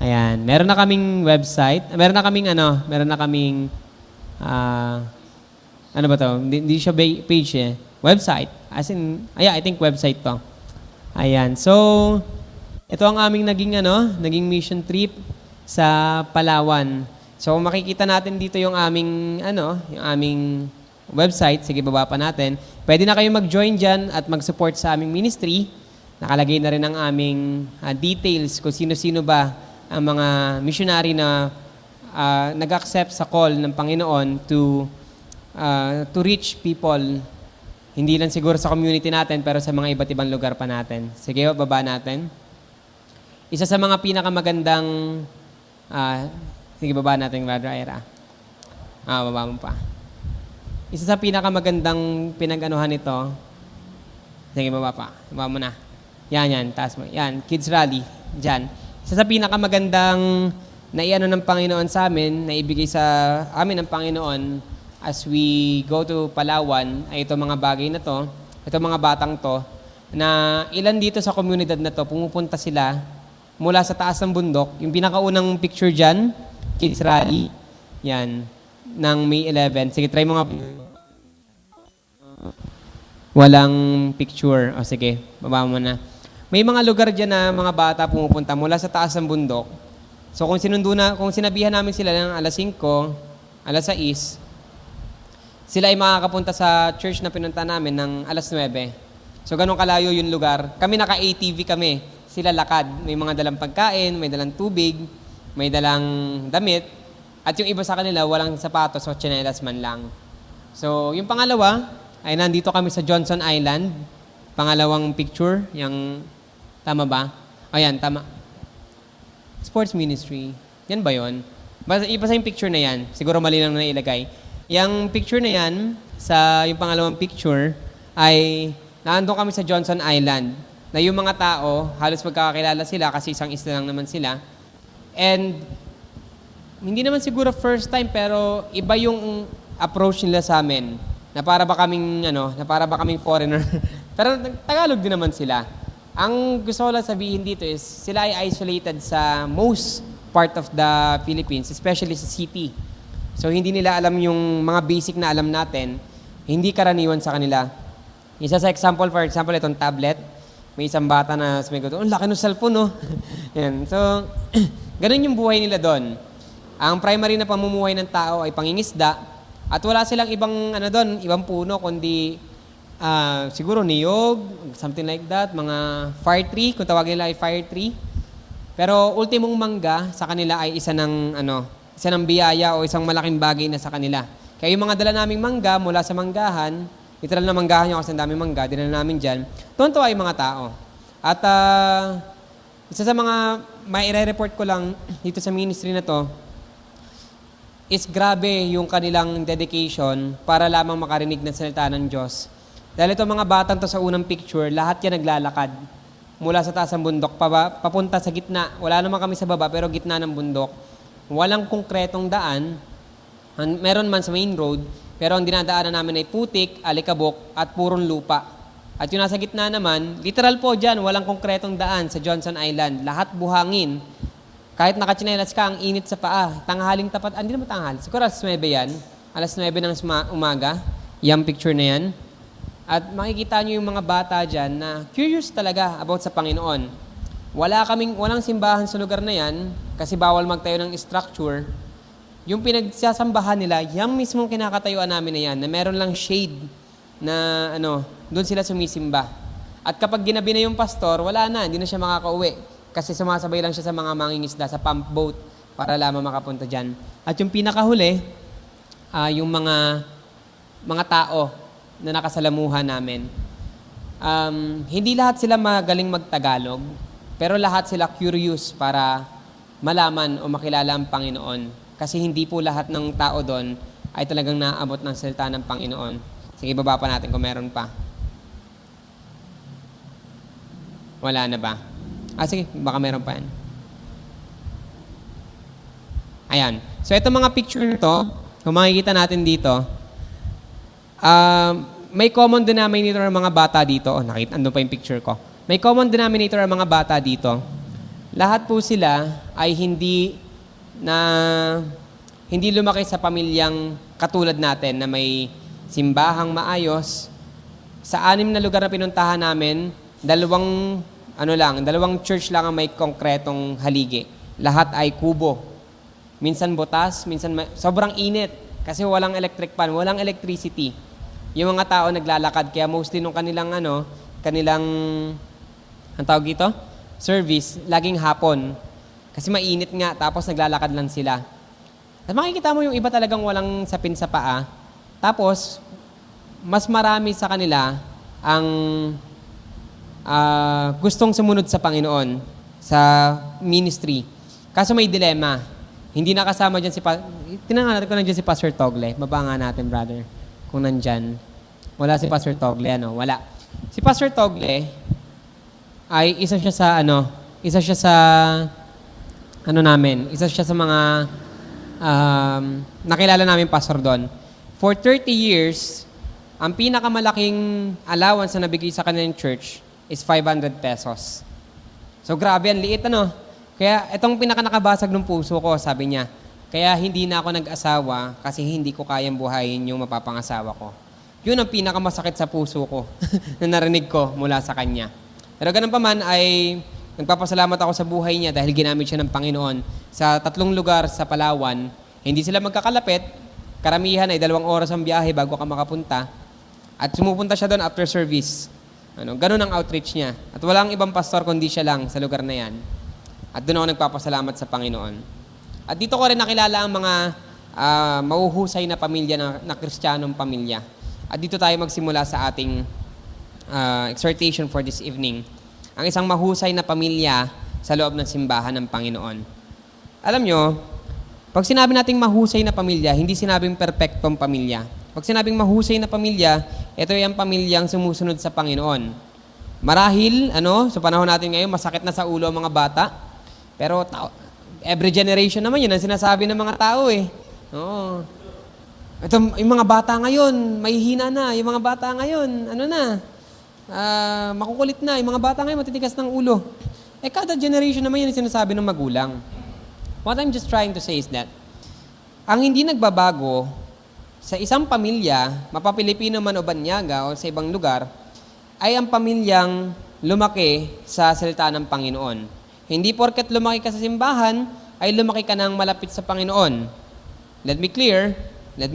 Ayan. Meron na kaming website. Meron na kaming, ano ba to? Hindi siya page eh. Website. As in, I think website to. Ayan. So, ito ang aming naging mission trip sa Palawan. So, makikita natin dito yung aming website. Sige, baba pa natin. Pwede na kayo mag-join dyan at mag-support sa aming ministry. Nakalagay na rin ang aming details kung sino-sino ba ang mga missionary na nag-accept sa call ng Panginoon to reach people. Hindi lang siguro sa community natin, pero sa mga iba't ibang lugar pa natin. Sige, baba natin. Isa sa mga pinakamagandang, sige, baba natin, Brother Ira. Baba mo pa. Isa sa pinakamagandang pinag-anuhan nito, sige, baba pa. Baba mo na. Yan, taas mo. Yan, Kids Rally. Diyan. Isa sa pinakamagandang naiano ng Panginoon sa amin, na ibigay sa amin ng Panginoon as we go to Palawan, ay ito mga bagay na to, ito mga batang to, na ilan dito sa komunidad na to, pumupunta sila mula sa taas ng bundok. Yung pinakaunang picture dyan, Kids Rally, yan, ng May 11. Sige, try mo nga. Walang picture. O sige, baba mo na. May mga lugar dyan na mga bata pumupunta mula sa taas ng bundok. So kung sinabihan namin sila ng alas 5, alas 6, sila ay makakapunta sa church na pinunta namin ng alas 9. So ganun kalayo yung lugar. Kami naka-ATV kami. Sila lakad. May mga dalang pagkain, may dalang tubig, may dalang damit. At yung iba sa kanila, walang sapatos o tsinelas man lang. So yung pangalawa, ay nandito kami sa Johnson Island. Pangalawang picture, yung tama ba? Ayan, tama. Sports ministry. Yan ba yun? Iba sa yung picture na yan. Siguro mali lang na ilagay. Yung picture na yan, yung pangalawang picture, ay naandun kami sa Johnson Island. Na yung mga tao, halos magkakakilala sila kasi isang isla lang naman sila. And hindi naman siguro first time, pero iba yung approach nila sa amin. Na para ba kaming foreigner. Pero Tagalog din naman sila. Ang gusto ko lang sabihin dito is, sila ay isolated sa most part of the Philippines, especially sa city. So, hindi nila alam yung mga basic na alam natin, hindi karaniwan sa kanila. Isa sa example, for example, itong tablet. May isang bata na sumigot, ang laki ng cellphone, no? Yan. So, ganun yung buhay nila doon. Ang primary na pamumuhay ng tao ay pangingisda, at wala silang ibang puno, kundi siguro niyog, something like that, mga fire tree, kung tawagin nila ay fire tree. Pero ultimong mangga sa kanila ay isa ng biyaya o isang malaking bagay na sa kanila. Kaya yung mga dala naming mangga mula sa manggahan, literal na manggahan yung kasi ang daming mangga, dinala namin dyan, tuwan-tuwa yung mga tao. At isa sa mga mai-report ko lang dito sa ministry na to, is grabe yung kanilang dedication para lamang makarinig ng salita ng Diyos. Dahil itong mga batang to sa unang picture, lahat yan naglalakad mula sa taas ng bundok, papunta sa gitna. Wala naman kami sa baba, pero gitna ng bundok. Walang konkretong daan. Meron man sa main road, pero ang dinadaanan namin ay putik, alikabok, at purong lupa. At yung nasa gitna naman, literal po dyan, walang konkretong daan sa Johnson Island. Lahat buhangin. Kahit nakachinelas ka, ang init sa paa. Tanghaling tapat, hindi naman tanghal. Siguro alas 9 yan. Alas 9 ng umaga. Yung picture na yan. At makikita nyo yung mga bata dyan na curious talaga about sa Panginoon. Walang simbahan sa lugar na yan kasi bawal magtayo ng structure. Yung pinagsasambahan nila, yung mismong kinakatayuan namin na yan, na meron lang shade na doon sila sumisimba. At kapag ginabi na yung pastor, wala na, hindi na siya makakauwi. Kasi sumasabay lang siya sa mga mangingisda sa pump boat para lamang makapunta dyan. At yung pinakahuli, yung mga tao na nakasalamuhan namin. Hindi lahat sila magaling magtagalog, pero lahat sila curious para malaman o makilala ang Panginoon. Kasi hindi po lahat ng tao doon ay talagang naabot ng salita ng Panginoon. Sige, baba pa natin kung meron pa. Wala na ba? Sige, baka meron pa yan. Ayan. So, ito mga picture nito, kung makikita natin dito, may common denominator ang mga bata dito. Nakita, andun pa yung picture ko. May common denominator ang mga bata dito. lahat po sila ay hindi lumaki sa pamilyang katulad natin na may simbahang maayos. Sa 6 na lugar na pinuntahan namin, dalawang church lang ang may konkretong haligi. Lahat ay kubo. Minsan butas, sobrang init kasi walang electric fan, walang electricity. Yung mga tao naglalakad, kaya mostly nung kanilang ang tawag dito? Service, laging hapon. Kasi mainit nga, tapos naglalakad lang sila. At makikita mo yung iba talagang walang sapin sa paa. Tapos, mas marami sa kanila ang gustong sumunod sa Panginoon, sa ministry. Kaso may dilema. Hindi nakasama dyan tinangan natin ko nandiyan si Pastor Togle. Baba nga natin, brother. Kung nandyan. Wala si Pastor Togle, Wala. Si Pastor Togle ay isa siya sa mga nakilala namin pastor doon. For 30 years, ang pinakamalaking allowance na nabigay sa kanilang church is 500 pesos. So grabe, ang liit Kaya itong pinakanakabasag ng puso ko, sabi niya, kaya hindi na ako nag-asawa kasi hindi ko kayang buhayin yung mapapangasawa ko. Yun ang pinakamasakit sa puso ko na narinig ko mula sa kanya. Pero ganun pa man ay nagpapasalamat ako sa buhay niya dahil ginamit siya ng Panginoon. Sa 3 lugar sa Palawan, hindi sila magkakalapit. Karamihan ay 2 oras ang biyahe bago ka makapunta. At sumupunta siya doon after service. Ganun ang outreach niya. At walang ibang pastor kundi siya lang sa lugar na yan. At doon ako nagpapasalamat sa Panginoon. At dito ko rin nakilala ang mga mahuhusay na pamilya na Kristiyanong pamilya. At dito tayo magsimula sa ating exhortation for this evening. Ang isang mahusay na pamilya sa loob ng simbahan ng Panginoon. Alam nyo, pag sinabi nating mahusay na pamilya, hindi sinabing perpektong pamilya. Pag sinabing mahusay na pamilya, ito ay ang pamilyang sumusunod sa Panginoon. Marahil, sa panahon natin ngayon, masakit na sa ulo ang mga bata. Pero every generation naman yun ang sinasabi ng mga tao eh. Oo. Ito, yung mga bata ngayon, may hina na. Yung mga bata ngayon, makukulit na. Yung mga bata ngayon, matitigas ng ulo. Kada generation naman yun ang sinasabi ng magulang. What I'm just trying to say is that, ang hindi nagbabago sa isang pamilya, mapapilipino man o banyaga o sa ibang lugar, ay ang pamilyang lumaki sa salita ng Panginoon. Hindi porket lumaki ka sa simbahan, ay lumaki ka ng malapit sa Panginoon. Let me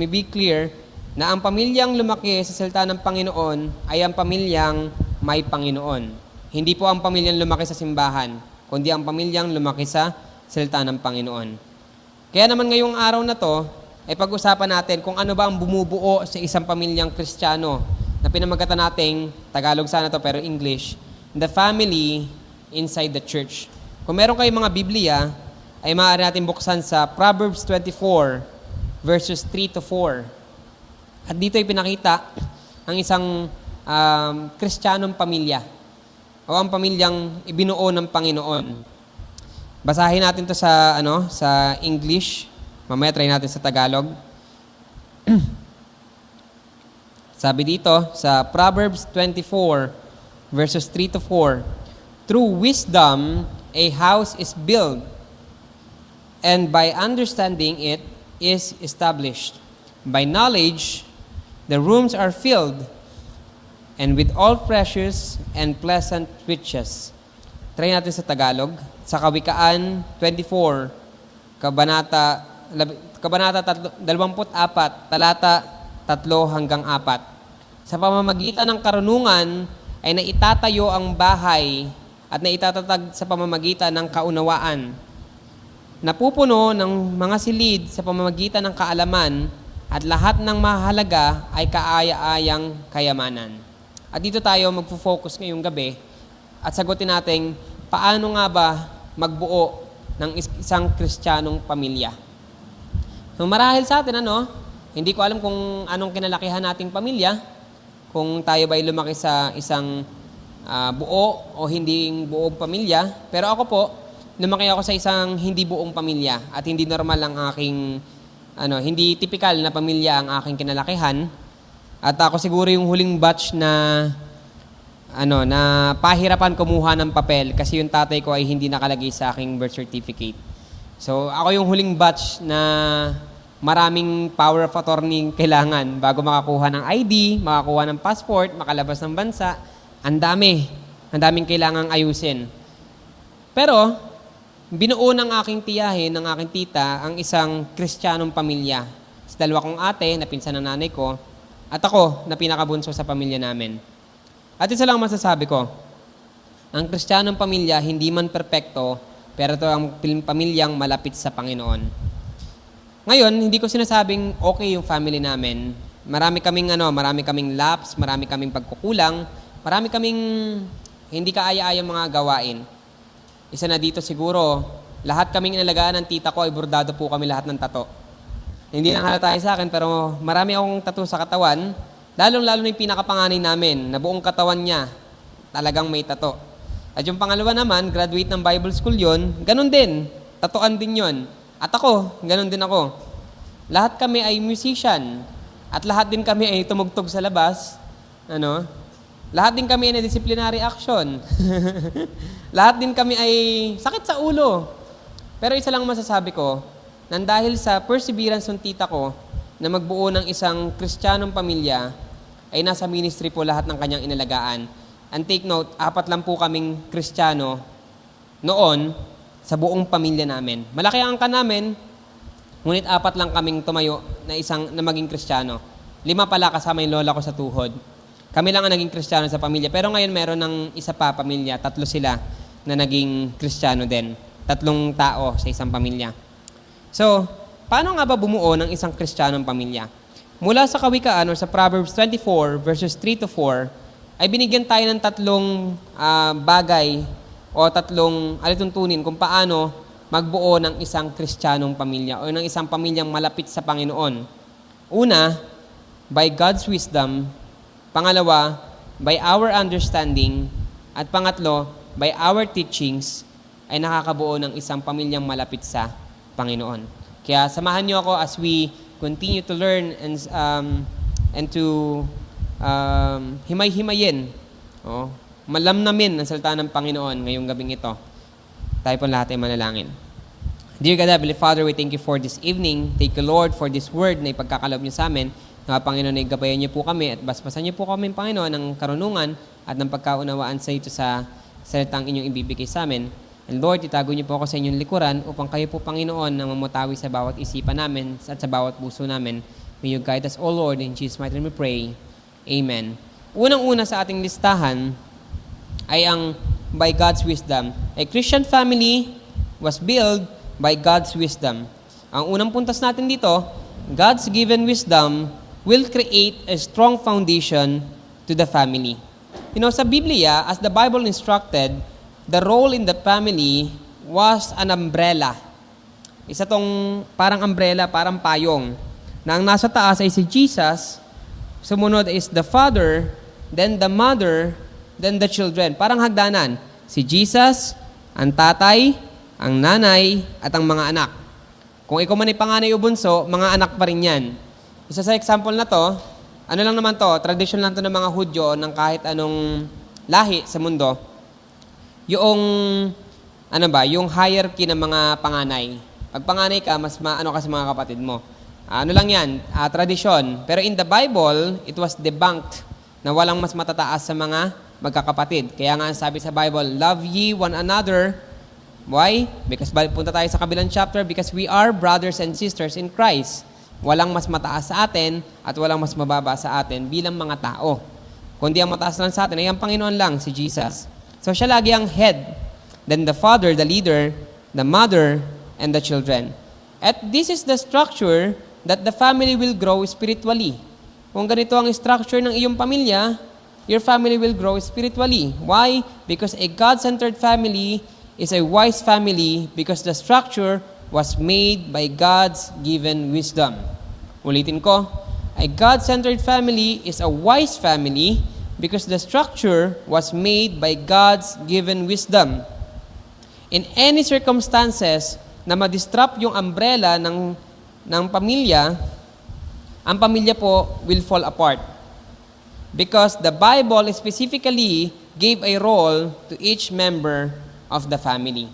be clear, na ang pamilyang lumaki sa salita ng Panginoon ay ang pamilyang may Panginoon. Hindi po ang pamilyang lumaki sa simbahan, kundi ang pamilyang lumaki sa salita ng Panginoon. Kaya naman ngayong araw na to, ay pag-usapan natin kung ano ba ang bumubuo sa isang pamilyang Kristiyano na pinamagatan nating, Tagalog sana to pero English, the family inside the church. Kung meron kayong mga Biblia, ay maaari natin buksan sa Proverbs 24, verses 3 to 4. At dito ay pinakita ang isang Kristiyanong pamilya o ang pamilyang ibinuo ng Panginoon. Basahin natin to sa English. Mamaya try natin sa Tagalog. Sabi dito sa Proverbs 24 verses 3 to 4, through wisdom a house is built, and by understanding it is established. By knowledge the rooms are filled, and with all precious and pleasant riches. Try natin sa Tagalog. Sa Kawikaan 24, Kabanata 24, talata 3 hanggang 4. Sa pamamagitan ng karunungan ay naitatayo ang bahay at naitatagag sa pamamagitan ng kaunawaan. Napupuno ng mga silid sa pamamagitan ng kaalaman at lahat ng mahalaga ay kaaya-ayang kayamanan. At dito tayo magfo-focus ngayong gabi at sagutin natin paano nga ba magbuo ng isang Kristiyanong pamilya. So marahil sa atin, hindi ko alam kung anong kinalakihan nating pamilya, kung tayo ba ay lumaki sa isang buo o hindi buong pamilya. Pero ako po, lumaki ako sa isang hindi buong pamilya at hindi normal ang aking, hindi typical na pamilya ang aking kinalakihan. At ako siguro yung huling batch na na pahirapan kumuha ng papel kasi yung tatay ko ay hindi nakalagay sa aking birth certificate. So, ako yung huling batch na maraming power of attorney kailangan bago makakuha ng ID, makakuha ng passport, makalabas ng bansa. Ang daming kailangang ayusin. Pero, binuo ng aking tiyahin, ng aking tita, ang isang Kristiyanong pamilya. Sa dalawa kong ate, na pinsan ng nanay ko, at ako, na pinakabunso sa pamilya namin. At isa lang masasabi ko, ang Kristiyanong pamilya, hindi man perpekto, pero ito ang pamilyang malapit sa Panginoon. Ngayon, hindi ko sinasabing okay yung family namin. Marami kaming lapse, marami kaming pagkukulang, marami kaming hindi kaaya-ayang mga gawain. Isa na dito siguro, lahat kaming inalagaan ng tita ko ay bordado po kami lahat ng tato. Hindi lang halata sa akin, pero marami akong tato sa katawan, lalong-lalo na yung pinakapanganay namin, na buong katawan niya, talagang may tato. At yung pangalawa naman, graduate ng Bible School yon, ganun din, tatuan din yon. At ako, ganun din ako. Lahat kami ay musician, at lahat din kami ay tumugtog sa labas, lahat din kami ay na disciplinary action. Lahat din kami ay sakit sa ulo. Pero isa lang masasabi ko, nang dahil sa perseverance ng tita ko na magbuo ng isang Kristiyanong pamilya, ay nasa ministry po lahat ng kanyang inalagaan. And take note, 4 lang po kaming Kristiyano noon sa buong pamilya namin. Malaki ang angka namin, ngunit 4 lang kaming tumayo na maging Kristiyano. 5 pala kasama yung lola ko sa tuhod. Kami lang ang naging Kristiyano sa pamilya. Pero ngayon meron ng isa pa pamilya, 3 sila na naging Kristiyano din. 3 tao sa isang pamilya. So, paano nga ba bumuo ng isang Kristiyanong pamilya? Mula sa Kawikaan or sa Proverbs 24 verses 3 to 4, ay binigyan tayo ng 3 bagay o 3 alituntunin kung paano magbuo ng isang Kristiyanong pamilya o ng isang pamilyang malapit sa Panginoon. Una, by God's wisdom. Pangalawa, by our understanding. At pangatlo, by our teachings, ay nakakabuo ng isang pamilyang malapit sa Panginoon. Kaya samahan niyo ako as we continue to learn and to himay-himayin, malamnamin ang salita ng Panginoon ngayong gabing ito. Tayo po lahat ay manalangin. Dear God, Heavenly Father, we thank you for this evening. Thank you, Lord, for this word na ipagkakalob niyo sa amin. Panginoon, ay gabayan niyo po kami at basbasan niyo po kami, Panginoon, ng karunungan at ng pagkaunawaan sa ito sa salitang inyong ibibigay sa amin. And Lord, itago niyo po ako sa inyong likuran upang kayo po, Panginoon, na mamutawi sa bawat isipan namin at sa bawat puso namin. May you guide us, O Lord, in Jesus' mighty name we pray. Amen. Unang-una sa ating listahan ay ang by God's wisdom. A Christian family was built by God's wisdom. Ang unang puntas natin dito, God's given wisdom will create a strong foundation to the family. Sa Biblia, as the Bible instructed, the role in the family was an umbrella. Isa tong parang umbrella, parang payong. Na ang nasa taas ay si Jesus, sumunod is the father, then the mother, then the children. Parang hagdanan. Si Jesus, ang tatay, ang nanay, at ang mga anak. Kung ikaw man ay panganay o bunso, mga anak pa rin yan. Isa sa example na to, lang naman to, tradition lang to ng mga Hudyo ng kahit anong lahi sa mundo. Yung hierarchy ng mga panganay. Pag panganay ka, mas ka sa mga kapatid mo. Lang yan, tradisyon. Pero in the Bible, it was debunked na walang mas matataas sa mga magkakapatid. Kaya nga sabi sa Bible, love ye one another. Why? Because punta tayo sa kabilang chapter, because we are brothers and sisters in Christ. Walang mas mataas sa atin at walang mas mababa sa atin bilang mga tao. Kundi ang mataas lang sa atin ay ang Panginoon lang, si Jesus. So siya lagi ang head. Then the father, the leader, the mother, and the children. At this is the structure that the family will grow spiritually. Kung ganito ang structure ng iyong pamilya, your family will grow spiritually. Why? Because a God-centered family is a wise family because the structure was made by God's given wisdom. Ulitin ko, a God-centered family is a wise family because the structure was made by God's given wisdom. In any circumstances na ma-disrupt yung umbrella ng pamilya, ang pamilya po will fall apart. Because the Bible specifically gave a role to each member of the family.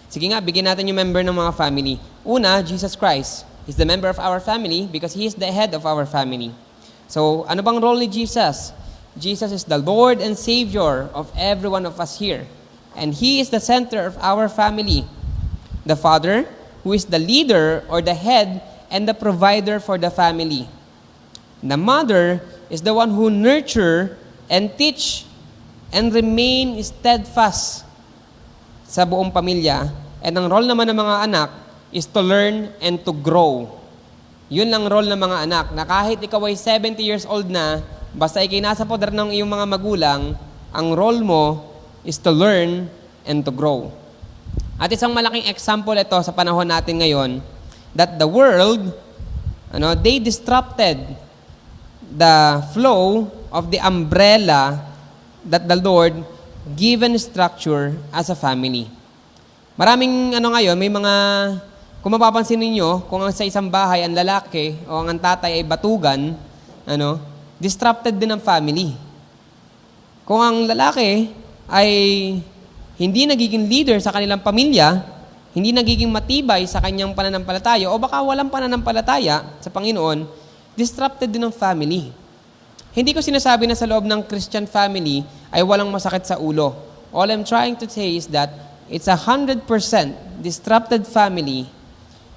Sige nga, bigyan natin yung member ng mga family. Una, Jesus Christ. He's the member of our family because He is the head of our family. So, ano bang role ni Jesus? Jesus is the Lord and Savior of every one of us here. And He is the center of our family. The Father, who is the leader or the head and the provider for the family. The mother is the one who nurture and teach and remain steadfast sa buong pamilya. And ang role naman ng mga anak is to learn and to grow. Yun lang role ng mga anak, na kahit ikaw ay 70 years old na, basta ikay nasa poder ng iyong mga magulang, ang role mo is to learn and to grow. At isang malaking example ito sa panahon natin ngayon, that the world, they disrupted the flow of the umbrella that the Lord given structure as a family. Maraming ngayon, may mga, kung mapapansin ninyo, kung sa isang bahay ang lalaki o ang tatay ay batugan, disrupted din ang family. Kung ang lalaki ay hindi nagiging leader sa kanilang pamilya, hindi nagiging matibay sa kanyang pananampalataya, o baka walang pananampalataya sa Panginoon, disrupted din ang family. Hindi ko sinasabi na sa loob ng Christian family ay walang masakit sa ulo. All I'm trying to say is that it's 100% disrupted family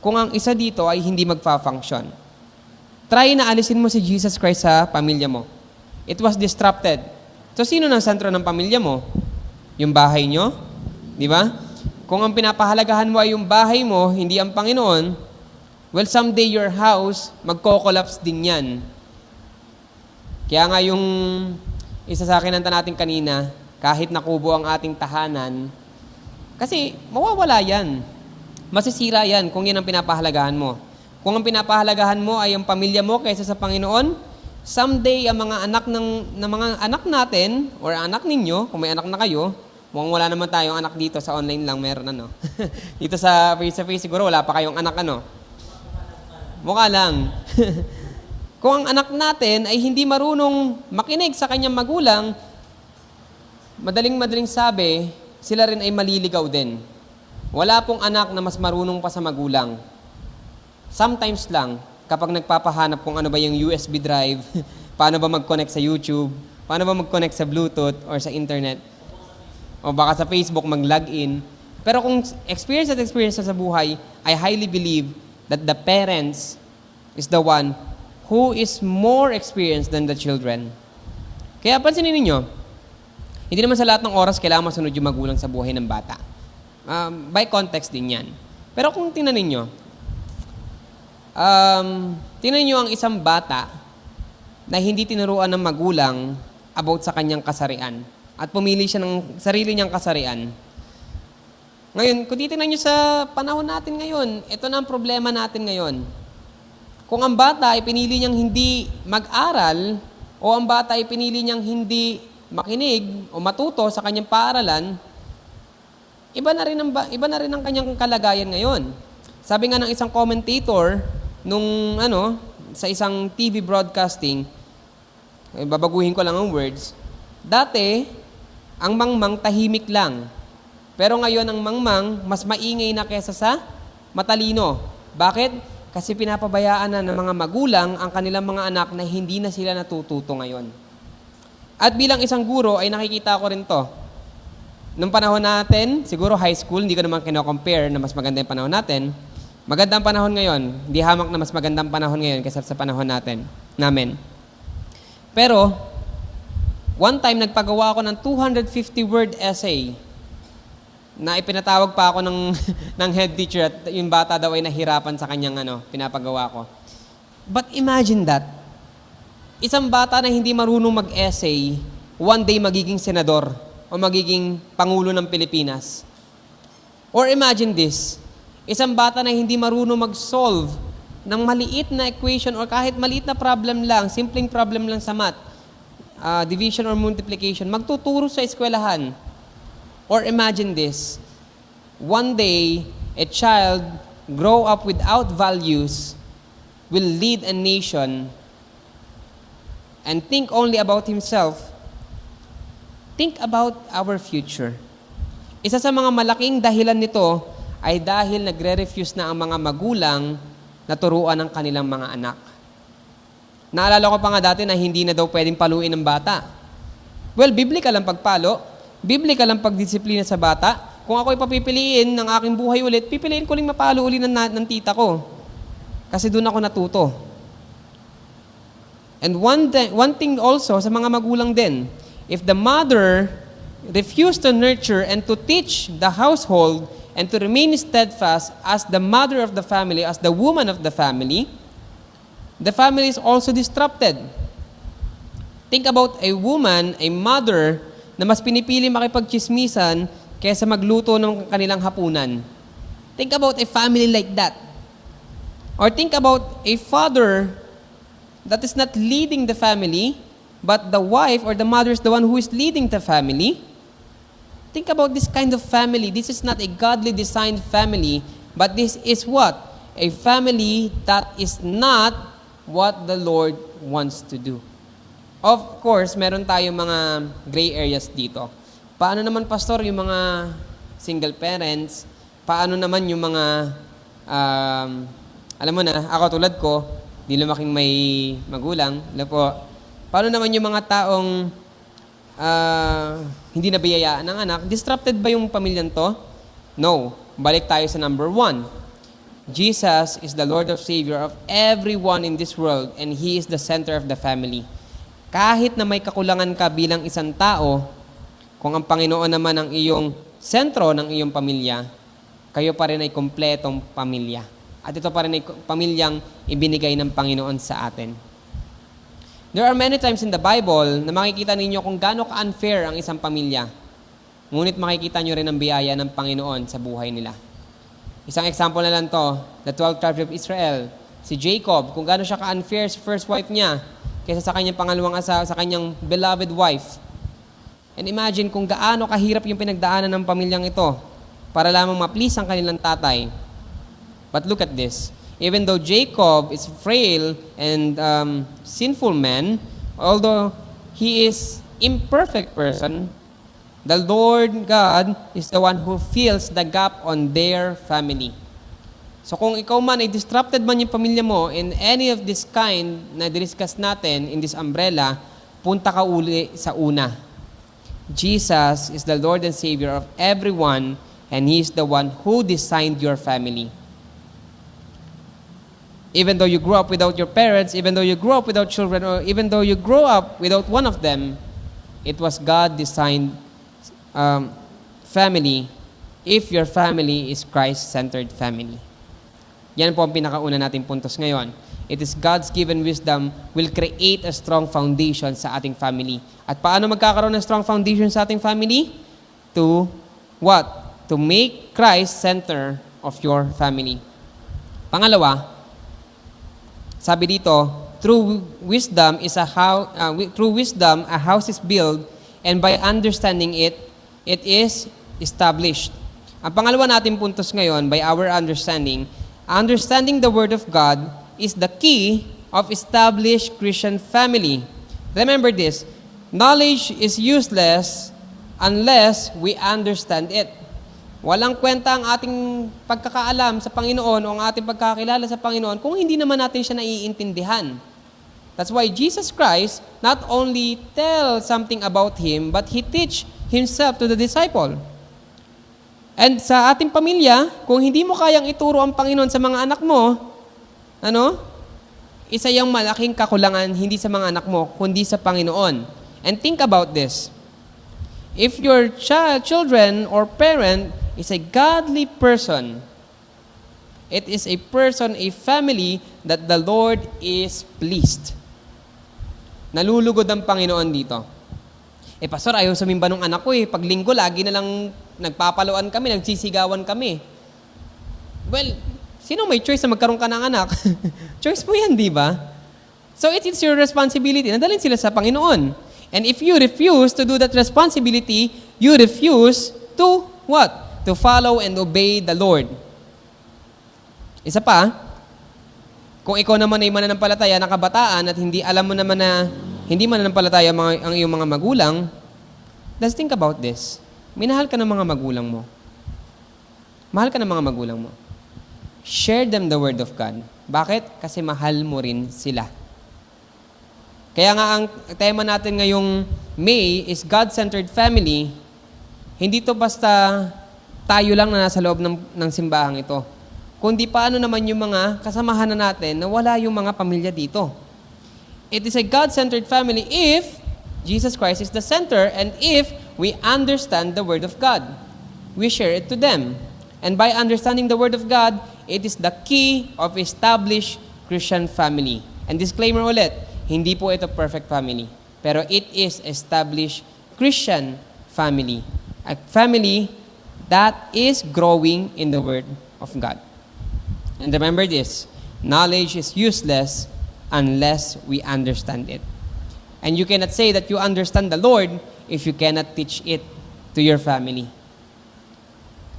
kung ang isa dito ay hindi magfa-function. Try na alisin mo si Jesus Christ sa pamilya mo. It was disrupted. So, sino ng sentro ng pamilya mo? Yung bahay nyo? Di ba? Kung ang pinapahalagahan mo ay yung bahay mo, hindi ang Panginoon, well, someday your house, magko-collapse din yan. Kaya nga yung isa sa akin natin kanina, kahit nakubo ang ating tahanan, kasi mawawala yan. Masisira yan kung yan ang pinapahalagahan mo. Kung ang pinapahalagahan mo ay ang pamilya mo kaysa sa Panginoon, someday ang mga anak ng mga anak natin or anak ninyo, kung may anak na kayo, mukhang wala naman tayong anak dito sa online lang meron dito sa face siguro wala pa kayong anak Mukha lang. Kung ang anak natin ay hindi marunong makinig sa kanyang magulang, madaling sabi, sila rin ay maliligaw din. Wala pong anak na mas marunong pa sa magulang. Sometimes lang, kapag nagpapahanap kung ano ba yung USB drive, paano ba mag-connect sa YouTube, paano ba mag-connect sa Bluetooth or sa internet, o baka sa Facebook mag-login. Pero kung experience sa buhay, I highly believe that the parents is the one who is more experienced than the children. Kaya pansinin ninyo, hindi naman sa lahat ng oras kailangan masunod yung magulang sa buhay ng bata. By context din yan. Pero kung tingnan ninyo, ang isang bata na hindi tinuruan ng magulang about sa kanyang kasarian at pumili siya ng sarili niyang kasarian. Ngayon, kung titingnan nyo sa panahon natin ngayon, ito na ang problema natin ngayon. Kung ang bata ay pinili niyang hindi mag-aral o ang bata ay pinili niyang hindi makinig o matuto sa kanyang paaralan, iba na rin ang kanyang kalagayan ngayon. Sabi nga ng isang commentator sa isang TV broadcasting, babaguhin ko lang ang words, dati, ang mangmang tahimik lang. Pero ngayon ang mangmang mas maingay na kesa sa matalino. Bakit? Kasi pinapabayaan na ng mga magulang ang kanilang mga anak na hindi na sila natututo ngayon. At bilang isang guro ay nakikita ko rin to. Nung panahon natin, siguro high school, hindi ko naman kino-compare na mas maganda yung panahon natin. Magandang panahon ngayon. Hindi hamak na mas magandang panahon ngayon kaysa sa panahon namin. Pero, one time, nagpagawa ako ng 250-word essay na ipinatawag pa ako ng head teacher at yung bata daw ay nahirapan sa kanyang pinapagawa ko. But imagine that. Isang bata na hindi marunong mag-essay, one day magiging senador o magiging pangulo ng Pilipinas. Or imagine this. Isang bata na hindi marunong mag-solve ng maliit na equation or kahit maliit na problem lang, simpleng problem lang sa math, division or multiplication, magtuturo sa eskwelahan. Or imagine this, one day, a child grow up without values will lead a nation and think only about himself Think about our future. Isa sa mga malaking dahilan nito ay dahil nagre-refuse na ang mga magulang na turuan ng kanilang mga anak. Naalala ko pa nga dati na hindi na daw pwedeng paluin ng bata. Well, biblical ang pagpalo, biblical ang pagdisiplina sa bata. Kung ako'y papipiliin ng aking buhay ulit, pipiliin ko rin mapalo ulit ng tita ko. Kasi doon ako natuto. And one thing also sa mga magulang din, if the mother refused to nurture and to teach the household and to remain steadfast as the mother of the family, as the woman of the family is also disrupted. Think about a woman, a mother, na mas pinipili makipagchismisan kaysa magluto ng kanilang hapunan. Think about a family like that. Or think about a father that is not leading the family, but the wife or the mother is the one who is leading the family. Think about this kind of family. This is not a godly designed family, but this is what? A family that is not what the Lord wants to do. Of course, meron tayong mga gray areas dito. Paano naman, pastor, yung mga single parents? Paano naman yung mga, alam mo na, ako tulad ko, di lumaking may magulang. Alam po, paano naman yung mga taong hindi nabiyayaan ng anak? Disrupted ba yung pamilyang to? No. Balik tayo sa number 1. Jesus is the Lord of Savior of everyone in this world, and He is the center of the family. Kahit na may kakulangan ka bilang isang tao, kung ang Panginoon naman ang iyong sentro ng iyong pamilya, kayo pa rin ay kompletong pamilya. At ito pa rin ay pamilyang ibinigay ng Panginoon sa atin. There are many times in the Bible na makikita ninyo kung gaano ka-unfair ang isang pamilya. Ngunit makikita nyo rin ang biyaya ng Panginoon sa buhay nila. Isang example na lang to, the 12 tribes of Israel. Si Jacob, kung gaano siya ka-unfair sa first wife niya, kaysa sa kanyang pangalawang asawa, sa kanyang beloved wife. And imagine kung gaano kahirap yung pinagdaanan ng pamilyang ito para lamang ma-please ang kanilang tatay. But look at this. Even though Jacob is frail and sinful man, although he is imperfect person, the Lord God is the one who fills the gap on their family. So kung ikaw man ay disrupted man yung pamilya mo in any of this kind na discuss natin in this umbrella, punta ka uli sa una. Jesus is the Lord and Savior of everyone, and He is the one who designed your family. Even though you grew up without your parents, even though you grew up without children, or even though you grew up without one of them, it was God-designed family if your family is Christ-centered family. Yan po ang pinakauna nating puntos ngayon. It is God's given wisdom will create a strong foundation sa ating family. At paano magkakaroon ng strong foundation sa ating family? To what? To make Christ center of your family. Pangalawa, sabi dito, through wisdom a house is built, and by understanding it is established. Ang pangalawa nating puntos ngayon, by our understanding the Word of God is the key of established Christian family. Remember this, knowledge is useless unless we understand it. Walang kwenta ang ating pagkakaalam sa Panginoon o ang ating pagkakilala sa Panginoon kung hindi naman natin siya naiintindihan. That's why Jesus Christ not only tell something about Him, but He teach Himself to the disciple. And sa ating pamilya, kung hindi mo kayang ituro ang Panginoon sa mga anak mo, isa yung malaking kakulangan hindi sa mga anak mo, kundi sa Panginoon. And think about this. If your children or parent is a godly person, it is a person, a family that the Lord is pleased. Nalulugod ang Panginoon dito. Pastor, ayaw sumimba ng anak ko Pag linggo, lagi na lang nagpapaluan kami, nagsisigawan kami. Well, sino may choice na magkaroon ka ng anak? Choice mo yan, di ba? So it is your responsibility. Nadalhin sila sa Panginoon. And if you refuse to do that responsibility, you refuse to what? To follow and obey the Lord. Isa pa, kung ikaw naman ay mananampalataya na kabataan at hindi alam mo naman na hindi mananampalataya ang iyong mga magulang, Let's think about this. Minahal ka ng mga magulang mo. Mahal ka ng mga magulang mo. Share them the Word of God. Bakit? Kasi mahal mo rin sila. Kaya nga ang tema natin ngayong May is God-centered family. Hindi to basta tayo lang na nasa loob ng simbahang ito. Kundi paano naman yung mga kasamahan na natin na wala yung mga pamilya dito. It is a God-centered family if Jesus Christ is the center and if we understand the Word of God. We share it to them. And by understanding the Word of God, it is the key of established Christian family. And disclaimer ulit, hindi po ito perfect family. Pero it is established Christian family. A family that is growing in the Word of God. And remember this, knowledge is useless unless we understand it. And you cannot say that you understand the Lord if you cannot teach it to your family.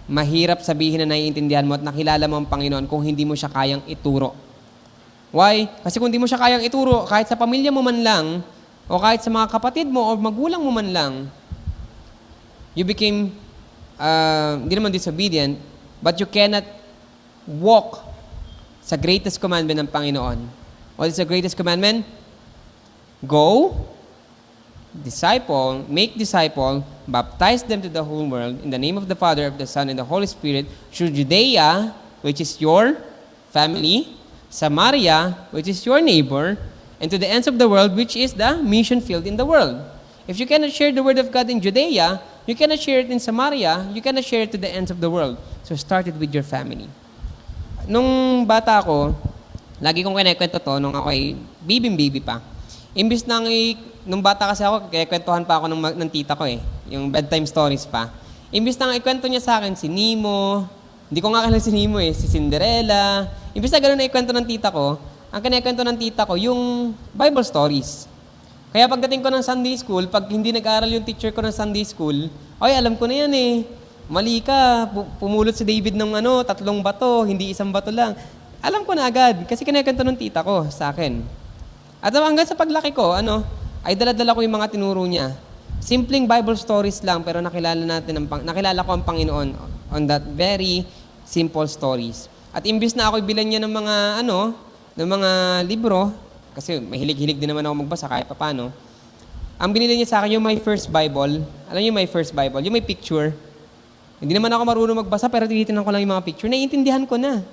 Mahirap sabihin na naiintindihan mo at nakilala mo ang Panginoon kung hindi mo siya kayang ituro. Why? Kasi kung hindi mo siya kayang ituro, kahit sa pamilya mo man lang, o kahit sa mga kapatid mo o magulang mo man lang, you became, hindi naman disobedient, but you cannot walk sa greatest commandment ng Panginoon. What is the greatest commandment? Go, make disciple, baptize them to the whole world in the name of the Father, of the Son, and the Holy Spirit, through Judea, which is your family, Samaria, which is your neighbor, and to the ends of the world, which is the mission field in the world. If you cannot share the Word of God in Judea, you cannot share it in Samaria, you cannot share it to the ends of the world. So start it with your family. Nung bata ako, lagi kong kinikwento to, nung ako ay baby pa. Imbis nung bata kasi ako, kaya kwentuhan pa ako ng tita ko yung bedtime stories pa. Imbis nang ikwento niya sa akin si Nemo, hindi ko nga kilala si Nemo si Cinderella. Imbis na gano'n na ikwento ng tita ko, ang kinikwento ng tita ko, yung Bible stories. Kaya pagdating ko ng Sunday school, pag hindi nag-aaral yung teacher ko ng Sunday school, alam ko na yan mali ka, pumulot si David ng 3 bato, hindi 1 bato lang. Alam ko na agad, kasi kinikwento ng tita ko sa akin. At hanggang sa paglaki ko, ay dala-dala ko yung mga tinuro niya. Simpleng Bible stories lang, pero nakilala ko ang Panginoon on that very simple stories. At imbis na ako bilan niya ng mga libro, kasi mahilig-hilig din naman ako magbasa kahit paano, ang binili niya sa akin yung My First Bible. Alam niyo yung My First Bible? Yung may picture. Hindi naman ako marunong magbasa, pero tinitingnan ko lang yung mga picture. Naiintindihan ko na.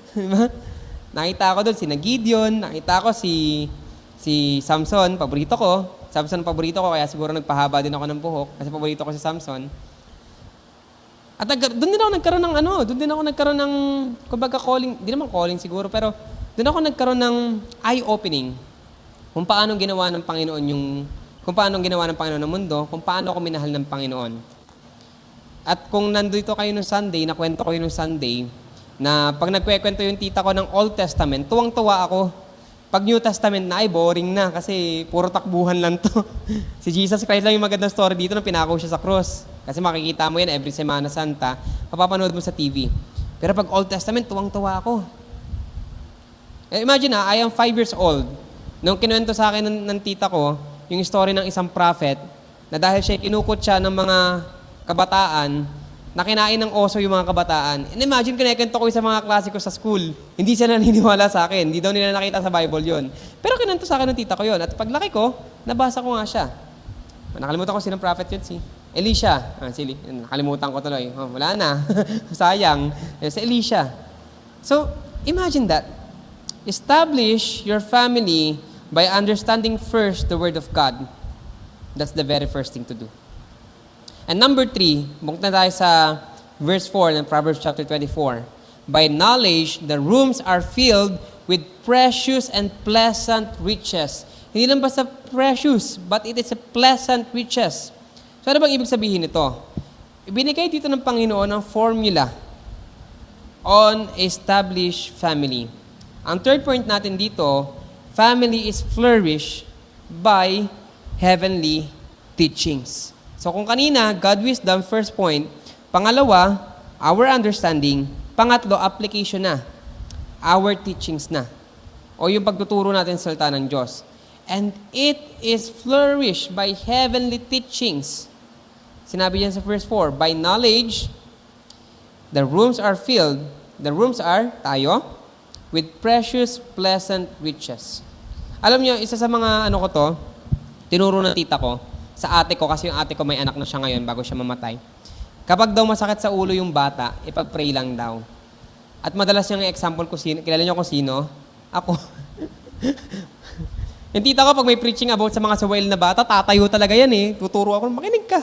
Nakita ko doon si Gideon, nakita ko si Samson, paborito ko. Samson paborito ko, kaya siguro nagpahaba din ako ng buhok kasi paborito ko si Samson. At doon din ako nagkaroon ng kumbaga calling, di naman calling siguro, pero doon ako nagkaroon ng eye-opening kung paano ginawa ng Panginoon ng mundo, kung paano ako minahal ng Panginoon. At kung nandito kayo nung Sunday, nakwento ko yun nung Sunday, na pag nagkwento yung tita ko ng Old Testament, tuwang-tuwa ako. Pag New Testament na, boring na kasi puro takbuhan lang to. Si Jesus Christ lang yung magandang story dito nung pinako siya sa cross. Kasi makikita mo yan every Semana Santa, mapapanood mo sa TV. Pero pag Old Testament, tuwang-tuwa ako. Imagine I am 5 years old. Nung kinuwento sa akin ng tita ko, yung story ng isang prophet, na dahil siya kinukot siya ng mga kabataan, na kinain ng oso yung mga kabataan. And imagine, kinikwento ko sa mga klase ko sa school. Hindi sila naniniwala sa akin. Hindi daw nila nakita sa Bible yon. Pero kinento sa akin ng tita ko yon. At paglaki ko, nabasa ko nga siya. Nakalimutan ko sinong prophet yun, si Elisha. Nakalimutan ko tuloy. Wala na. Sayang. Si Elisha. So, imagine that. Establish your family by understanding first the Word of God. That's the very first thing to do. And number 3, bukod na tayo sa verse 4 ng Proverbs chapter 24. By knowledge, the rooms are filled with precious and pleasant riches. Hindi lang basta precious, but it is a pleasant riches. So ano bang ibig sabihin nito? Ibinigay dito ng Panginoon ang formula on established family. Ang third point natin dito, family is flourished by heavenly teachings. So kung kanina, God wisdom, first point. Pangalawa, our understanding. Pangatlo, application na. Our teachings na. O yung pagtuturo natin sa salita ng Diyos. And it is flourished by heavenly teachings. Sinabi yan sa verse 4, by knowledge, the rooms are, tayo, with precious, pleasant riches. Alam niyo, isa sa mga ano ko to, tinuro ng tita ko, sa ate ko, kasi yung ate ko may anak na siya ngayon bago siya mamatay. Kapag daw masakit sa ulo yung bata, ipag-pray lang daw. At madalas yung example ko, kilala niyo kung sino? Ako. Yung tita ko, pag may preaching about sa mga sawail na bata, tatayo talaga yan eh. Tuturo ako, makinig ka.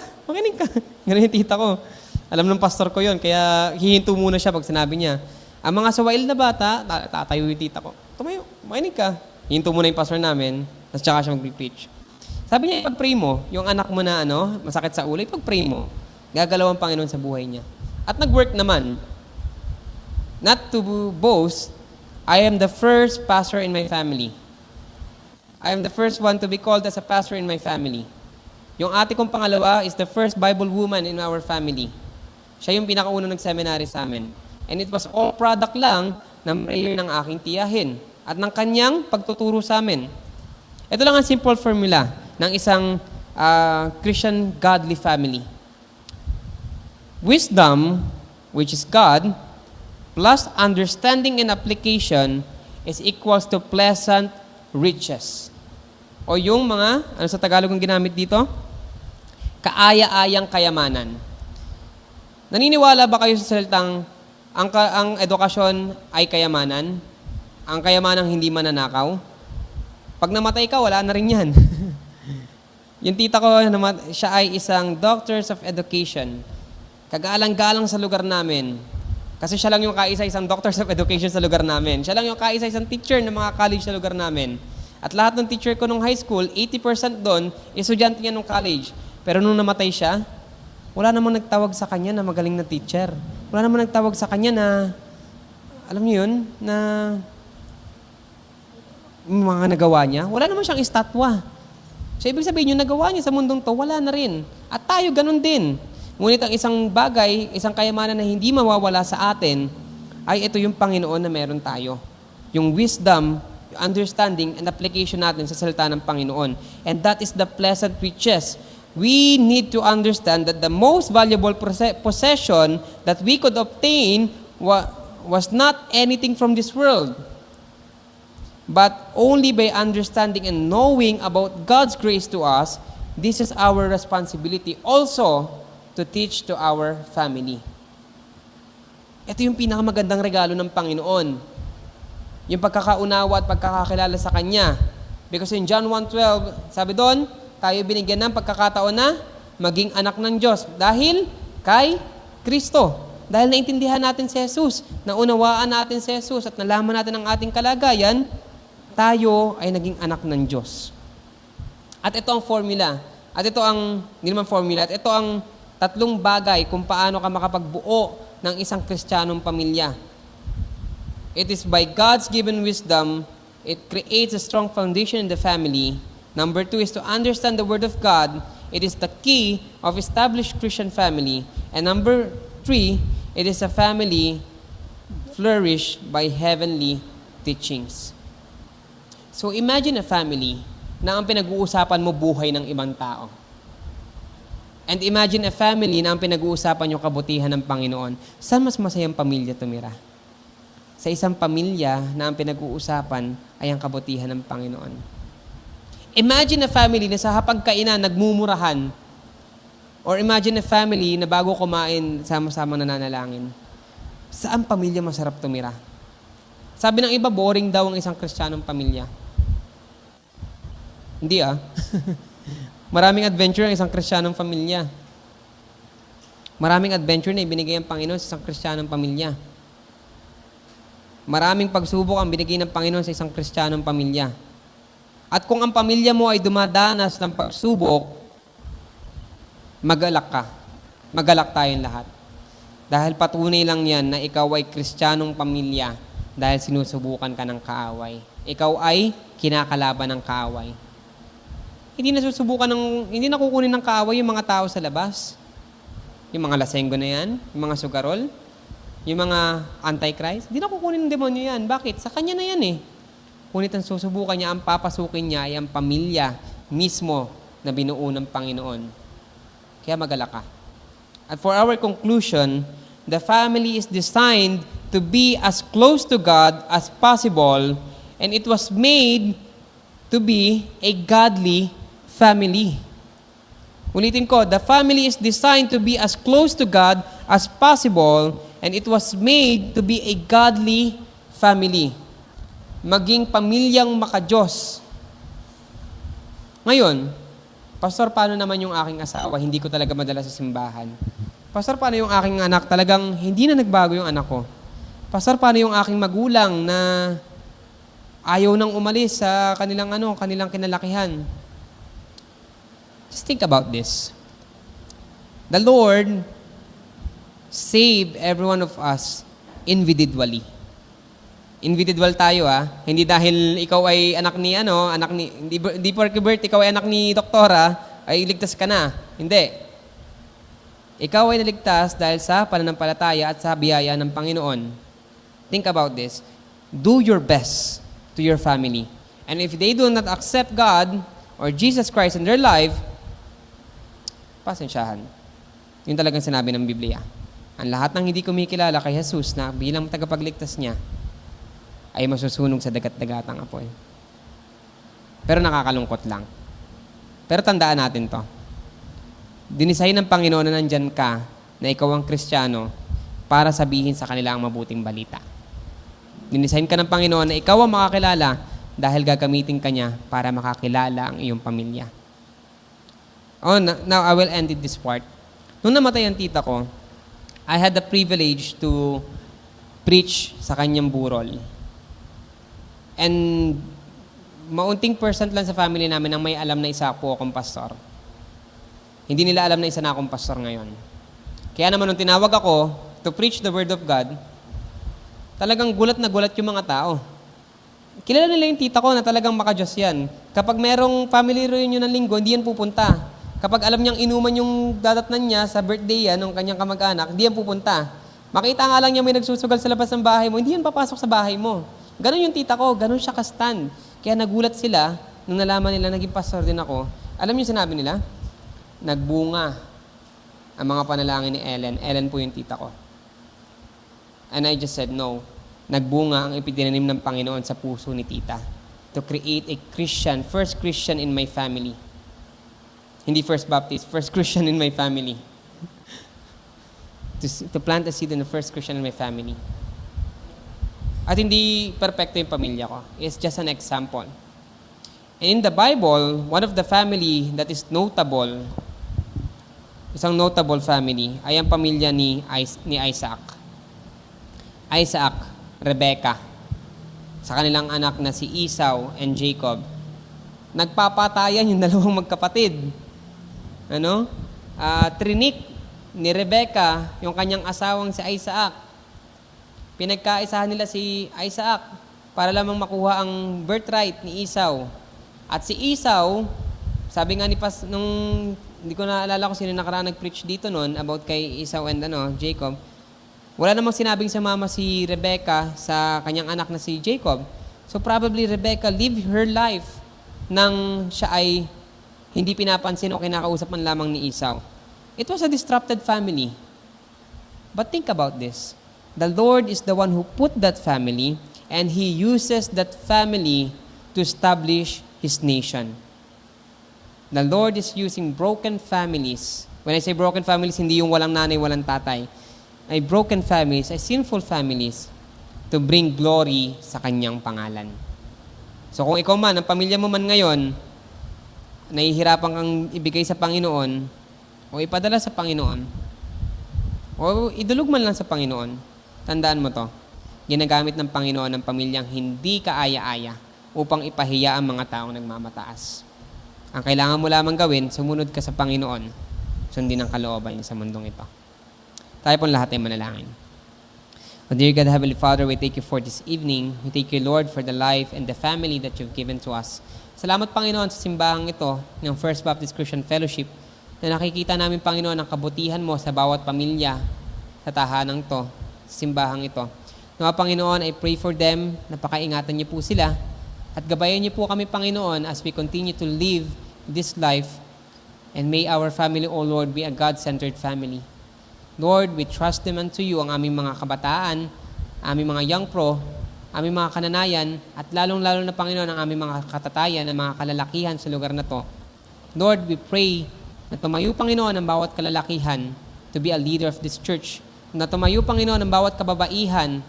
Ganun yung tita ko. Alam ng pastor ko yon, kaya hihinto muna siya pag sinabi niya. Ang mga sawail na bata, tatayo yung tita ko. Tumayo, makinig ka. Hihinto muna yung pastor namin, tapos tsaka siya mag-preach. Sabi niya, ipag-pray mo, yung anak mo na masakit sa ulo, ipag-pray mo. Gagalaw ang Panginoon sa buhay niya. At nag-work naman. Not to boast, I am the first pastor in my family. I am the first one to be called as a pastor in my family. Yung ate kong pangalawa is the first Bible woman in our family. Siya yung pinakaunang nag-seminary sa amin. And it was all product lang ng prayer ng aking tiyahin at ng kanyang pagtuturo sa amin. Ito lang ang simple formula ng isang Christian godly family. Wisdom, which is God, plus understanding and application is equals to pleasant riches. O yung mga, ano sa Tagalog ang ginamit dito? Kaaya-ayang kayamanan. Naniniwala ba kayo sa salitang ang edukasyon ay kayamanan? Ang kayamanang hindi mananakaw? Pag namatay ka, wala na rin yan. Yung tita ko, siya ay isang doctors of education. Kagalang-galang sa lugar namin. Kasi siya lang yung kaisa-isang doctors of education sa lugar namin. Siya lang yung kaisa-isang teacher ng mga college sa lugar namin. At lahat ng teacher ko nung high school, 80% doon, estudyante niya nung college. Pero nung namatay siya, wala namang nagtawag sa kanya na magaling na teacher. Wala namang nagtawag sa kanya na, alam niyo yun, na mga nagawa niya. Wala naman siyang estatwa. So, ibig sabihin yung nagawa niya sa mundong to, wala na rin. At tayo ganun din. Ngunit ang isang bagay, isang kayamanan na hindi mawawala sa atin, ay ito yung Panginoon na meron tayo. Yung wisdom, understanding, and application natin sa salita ng Panginoon. And that is the pleasant riches. We need to understand that the most valuable possession that we could obtain was not anything from this world, but only by understanding and knowing about God's grace to us. This is our responsibility also to teach to our family. Ito yung pinakamagandang regalo ng Panginoon. Yung pagkakaunawa at pagkakakilala sa Kanya. Because in John 1:12, sabi doon, tayo binigyan ng pagkakataon na maging anak ng Diyos. Dahil kay Kristo. Dahil naintindihan natin si Jesus, naunawaan natin si Jesus, at nalaman natin ang ating kalagayan, tayo ay naging anak ng Diyos. At ito ang formula. At ito ang, hindi naman formula, at ito ang tatlong bagay kung paano ka makapagbuo ng isang Kristiyanong pamilya. It is by God's given wisdom, it creates a strong foundation in the family. Number 2 is to understand the Word of God. It is the key of established Christian family. And number 3, it is a family flourished by heavenly teachings. So imagine a family na ang pinag-uusapan mo buhay ng ibang tao. And imagine a family na ang pinag-uusapan yung kabutihan ng Panginoon. Saan mas masayang pamilya tumira? Sa isang pamilya na ang pinag-uusapan ay ang kabutihan ng Panginoon. Imagine a family na sa hapagkainan nagmumurahan. Or imagine a family na bago kumain, sama-sama nananalangin. Saan pamilya masarap tumira? Sabi ng iba, boring daw ang isang Kristiyanong pamilya. Hindi Maraming adventure ang isang Kristiyanong pamilya. Maraming adventure na ibinigay ang Panginoon sa isang Kristiyanong pamilya. Maraming pagsubok ang binigay ng Panginoon sa isang Kristiyanong pamilya. At kung ang pamilya mo ay dumadanas ng pagsubok, magalak ka. Magalak tayong lahat. Dahil patunay lang yan na ikaw ay Kristiyanong pamilya dahil sinusubukan ka ng kaaway. Ikaw ay kinakalaban ng kaaway. Hindi nakukunin ng kaaway yung mga tao sa labas. Yung mga lasenggo na yan, yung mga sugarol, yung mga antichrist, hindi nakukunin ng demonyo yan. Bakit? Sa kanya na yan eh. Ngunit ang susubukan niya, ang papasukin niya ay ang pamilya mismo na binuo ng Panginoon. Kaya magalak ka. At for our conclusion, the family is designed to be as close to God as possible, and it was made to be a godly family. Ulitin ko, the family is designed to be as close to God as possible, and it was made to be a godly family. Maging pamilyang makadiyos. Ngayon, Pastor, paano naman yung aking asawa? Hindi ko talaga madala sa simbahan. Pastor, paano yung aking anak? Talagang hindi na nagbago yung anak ko. Pastor, paano yung aking magulang na ayaw nang umalis sa kanilang kinalakihan? Just think about this. The Lord saved every one of us individually. Individual tayo Hindi dahil ikaw ay hindi porke birth, ikaw ay anak ni doktora, ay ligtas ka na. Hindi. Ikaw ay naligtas dahil sa pananampalataya at sa biyaya ng Panginoon. Think about this. Do your best to your family. And if they do not accept God or Jesus Christ in their life, pasensyahan. Yun talagang sinabi ng Biblia. Ang lahat ng hindi kumikilala kay Jesus na bilang tagapagligtas niya, ay masusunog sa dagat-dagatang apoy. Pero nakakalungkot lang. Pero tandaan natin to. Dinisay ng Panginoon na nandyan ka, na ikaw ang Kristiyano, para sabihin sa kanila ang mabuting balita. Dinisign ka ng Panginoon na ikaw ang makakilala dahil gagamitin ka niya para makakilala ang iyong pamilya. Now I will end with this part. Nung namatay ang tita ko, I had the privilege to preach sa kanyang burol. And maunting percent lang sa family namin ang may alam na isa po akong pastor. Hindi nila alam na isa na akong pastor ngayon. Kaya naman nung tinawag ako to preach the Word of God, talagang gulat na gulat yung mga tao. Kilala nila yung tita ko na talagang makadiyos yan. Kapag merong family reunion ng linggo, hindi yan pupunta. Kapag alam niyang inuman yung dadatnan niya sa birthday yan ng kanyang kamag-anak, hindi yan pupunta. Makita nga lang niya may nagsusugal sa labas ng bahay mo, hindi yan papasok sa bahay mo. Ganon yung tita ko, ganon siya ka-stand. Kaya nagulat sila nung nalaman nila naging pastor din ako. Alam niyo sinabi nila? Nagbunga ang mga panalangin ni Ellen. Ellen po yung tita ko. And I just said, no. Nagbunga ang ipitinanim ng Panginoon sa puso ni tita to create a Christian, first Christian in my family. Hindi first Baptist, first Christian in my family. to plant a seed in the first Christian in my family. At hindi perfecto yung pamilya ko. It's just an example. And in the Bible, one of the family that is notable, isang notable family, ay ang pamilya ni Isaac. Isaac, Rebecca, sa kanilang anak na si Esau and Jacob. Nagpapatayan yung dalawang magkapatid. Trinik ni Rebecca, yung kanyang asawang si Isaac. Pinagkaisahan nila si Isaac para lamang makuha ang birthright ni Esau. At si Esau, sabi nga hindi ko naalala kung sino nakaraan nag-preach dito noon about kay Esau and Jacob. Wala namang sinabing sa mama si Rebecca sa kanyang anak na si Jacob. So probably Rebecca lived her life nang siya ay hindi pinapansin o kinakausap man lamang ni Esau. It was a disrupted family. But think about this. The Lord is the one who put that family, and He uses that family to establish His nation. The Lord is using broken families. When I say broken families, hindi yung walang nanay, walang tatay. Ay broken families, ay sinful families to bring glory sa Kanyang pangalan. So kung ikaw man, ang pamilya mo man ngayon, nahihirapan kang ibigay sa Panginoon, o ipadala sa Panginoon, o idulog man lang sa Panginoon, tandaan mo to, ginagamit ng Panginoon ang pamilyang hindi kaaya-aya upang ipahiya ang mga taong nagmamataas. Ang kailangan mo lamang gawin, sumunod ka sa Panginoon, sundin ang kalooban niya sa mundong ito. Tayo pong lahat ay manalangin. O dear God, Heavenly Father, we thank you for this evening. We thank you, Lord, for the life and the family that you've given to us. Salamat, Panginoon, sa simbahang ito ng First Baptist Christian Fellowship na nakikita namin, Panginoon, ang kabutihan mo sa bawat pamilya sa tahanang to, simbahang ito. Nawa, Panginoon, I pray for them, napakaingatan niyo po sila, at gabayan niyo po kami, Panginoon, as we continue to live this life, and may our family, O Lord, be a God-centered family. Lord, we trust them unto you, ang aming mga kabataan, aming mga young pro, aming mga kananayan, at lalong-lalo na, Panginoon, ang aming mga katatayan, ang mga kalalakihan sa lugar na to. Lord, we pray na tumayo, Panginoon, ang bawat kalalakihan to be a leader of this church. Na tumayo, Panginoon, ang bawat kababaihan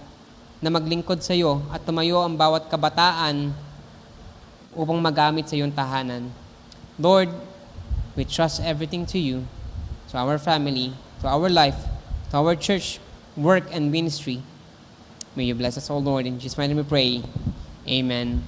na maglingkod sa iyo, at tumayo ang bawat kabataan upang magamit sa iyong tahanan. Lord, we trust everything to you, to our family, to our life, to our church, work, and ministry. May you bless us all, Lord. In Jesus' name we pray. Amen.